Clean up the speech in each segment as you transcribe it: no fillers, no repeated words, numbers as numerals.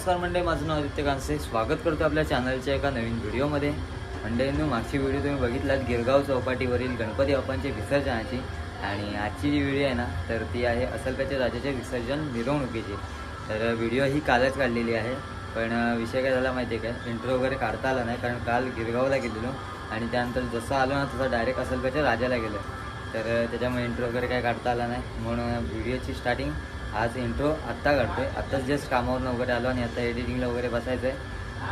नमस्कार मंडळी, माझं नाव आदित्य कांसे. स्वागत करतो आपल्या चॅनलच्या एका नवीन व्हिडिओमध्ये. मंडळींनो, मागची व्हिडिओ तुम्ही बघितलात गिरगाव चौपाटीवरील गणपती बाप्पांच्या विसर्जनाची. आणि आजची जी व्हिडिओ आहे ना, तर ती आहे असलप्याच्या राजाचे विसर्जन मिरवणुकीची. तर व्हिडिओ ही कालच काढलेली आहे, पण विषय काय झाला माहिती आहे काय, इंट्रो वगैरे काढता आला नाही, कारण काल गिरगावला गेलेलो आणि त्यानंतर जसं आलो ना तसं डायरेक्ट असलप्याच्या राजाला गेलो. तर त्याच्यामुळे इंट्रो वगैरे काय काढता आला नाही, म्हणून व्हिडिओची स्टार्टिंग आज इंट्रो आत्ता काढतोय. आत्ताच जस्ट कामावरून वगैरे आलो आणि आता एडिटिंगला वगैरे बसायचं आहे.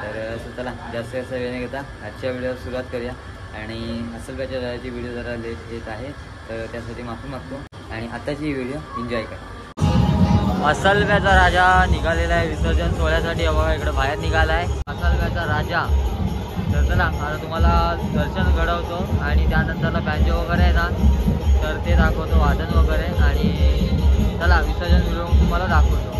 तर असं चला जास्त वेळ नाही घेता आजच्या व्हिडिओवर सुरुवात करूया. आणि असलप्याच्या राजाची व्हिडिओ जरा लेट येत आहे, तर त्यासाठी माफी मागतो आणि आत्ताची व्हिडिओ एन्जॉय करा. असलप्याचा राजा निघालेला आहे विसर्जन सोहळ्यासाठी. बघा इकडे बाहेर निघाला आहे असलप्याचा राजा. तर चला आता तुम्हाला दर्शन घडवतो आणि त्यानंतरला बँजो वगैरे आहे ना, तर ते दाखवतो, वादन वगैरे. आणि चला विसर्जन मिळवून तुम्हाला दाखवतो.